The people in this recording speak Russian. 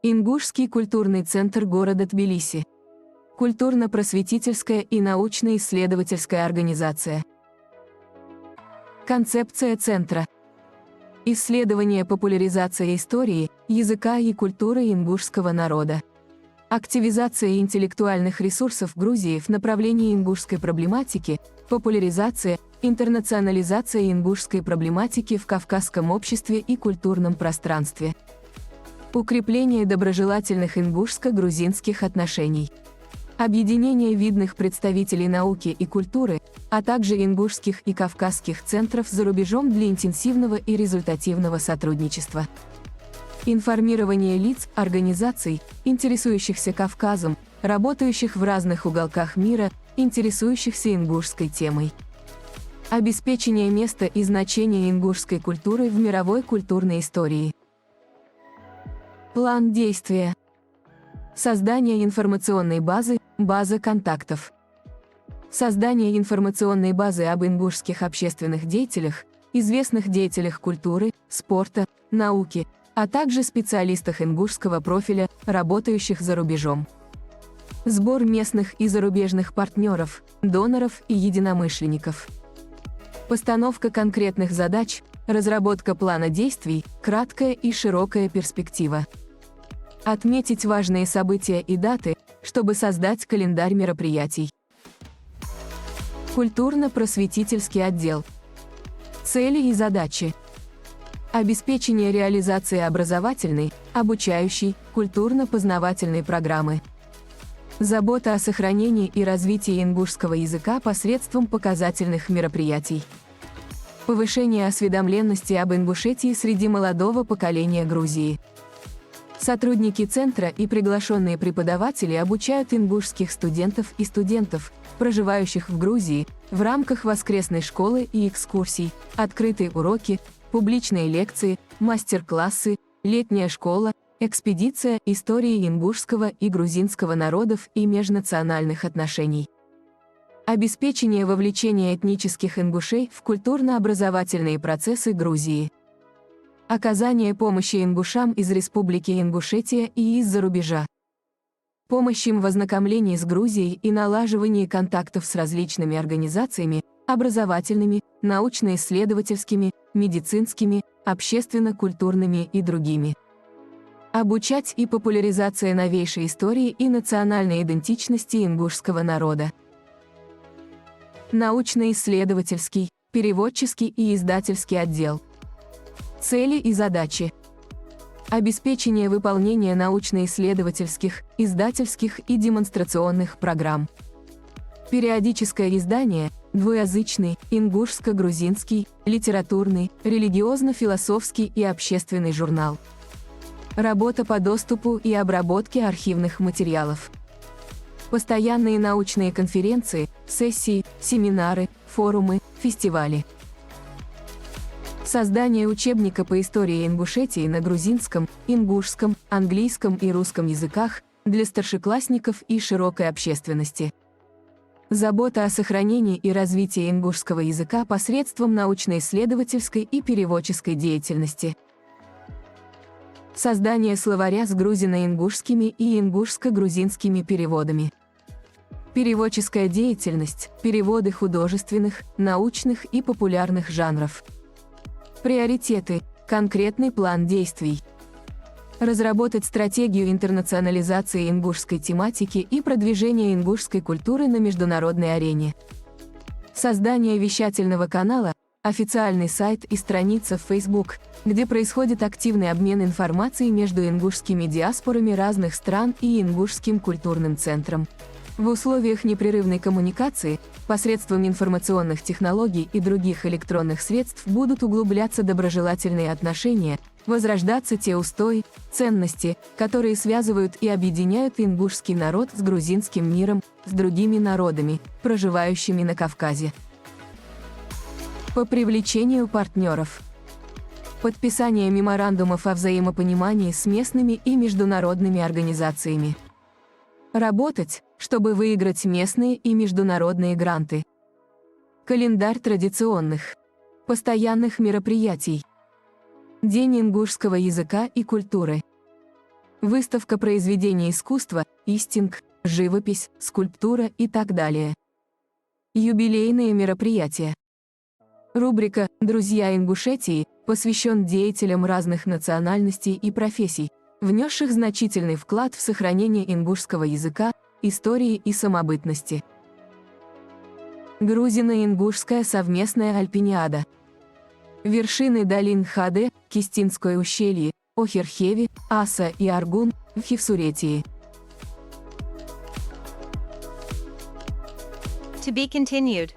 Ингушский культурный центр города Тбилиси. Культурно-просветительская и научно-исследовательская организация. Концепция центра. Исследование, популяризация истории, языка и культуры ингушского народа. Активизация интеллектуальных ресурсов Грузии в направлении ингушской проблематики, популяризация, интернационализация ингушской проблематики в кавказском обществе и культурном пространстве. Укрепление доброжелательных ингушско-грузинских отношений. Объединение видных представителей науки и культуры, а также ингушских и кавказских центров за рубежом для интенсивного и результативного сотрудничества. Информирование лиц, организаций, интересующихся Кавказом, работающих в разных уголках мира, интересующихся ингушской темой. Обеспечение места и значения ингушской культуры в мировой культурной истории. План действия. Создание информационной базы, база контактов. Создание информационной базы об ингушских общественных деятелях, известных деятелях культуры, спорта, науки, а также специалистах ингушского профиля, работающих за рубежом. Сбор местных и зарубежных партнеров, доноров и единомышленников. Постановка конкретных задач, разработка плана действий, краткая и широкая перспектива. Отметить важные события и даты, чтобы создать календарь мероприятий. Культурно-просветительский отдел. Цели и задачи. Обеспечение реализации образовательной, обучающей, культурно-познавательной программы. Забота о сохранении и развитии ингушского языка посредством показательных мероприятий. Повышение осведомленности об Ингушетии среди молодого поколения Грузии. Сотрудники центра и приглашенные преподаватели обучают ингушских студентов и студентов, проживающих в Грузии, в рамках воскресной школы и экскурсий, открытые уроки, публичные лекции, мастер-классы, летняя школа, экспедиция истории ингушского и грузинского народов и межнациональных отношений. Обеспечение вовлечения этнических ингушей в культурно-образовательные процессы Грузии. Оказание помощи ингушам из Республики Ингушетия и из-за рубежа. Помощь им в ознакомлении с Грузией и налаживании контактов с различными организациями, образовательными, научно-исследовательскими, медицинскими, общественно-культурными и другими. Обучать и популяризация новейшей истории и национальной идентичности ингушского народа. Научно-исследовательский, переводческий и издательский отдел. Цели и задачи. Обеспечение выполнения научно-исследовательских, издательских и демонстрационных программ. Периодическое издание, двуязычный, ингушско-грузинский, литературный, религиозно-философский и общественный журнал. Работа по доступу и обработке архивных материалов. Постоянные научные конференции, сессии, семинары, форумы, фестивали. Создание учебника по истории Ингушетии на грузинском, ингушском, английском и русском языках для старшеклассников и широкой общественности. Забота о сохранении и развитии ингушского языка посредством научно-исследовательской и переводческой деятельности. Создание словаря с грузино-ингушскими и ингушско-грузинскими переводами. Переводческая деятельность, переводы художественных, научных и популярных жанров. Приоритеты, конкретный план действий. Разработать стратегию интернационализации ингушской тематики и продвижения ингушской культуры на международной арене. Создание вещательного канала, официальный сайт и страница в Facebook, где происходит активный обмен информацией между ингушскими диаспорами разных стран и ингушским культурным центром. В условиях непрерывной коммуникации, посредством информационных технологий и других электронных средств будут углубляться доброжелательные отношения, возрождаться те устои, ценности, которые связывают и объединяют ингушский народ с грузинским миром, с другими народами, проживающими на Кавказе. По привлечению партнеров. Подписание меморандумов о взаимопонимании с местными и международными организациями. Работать, чтобы выиграть местные и международные гранты. Календарь традиционных, постоянных мероприятий. День ингушского языка и культуры. Выставка произведений искусства, истинг, живопись, скульптура и так далее. Юбилейные мероприятия. Рубрика «Друзья Ингушетии» посвящен деятелям разных национальностей и профессий, внесших значительный вклад в сохранение ингушского языка, истории и самобытности. Грузино-ингушская совместная альпиниада. Вершины долин Хаде, Кистинское ущелье, Охерхеви, Аса и Аргун в Хевсуретии. To be continued.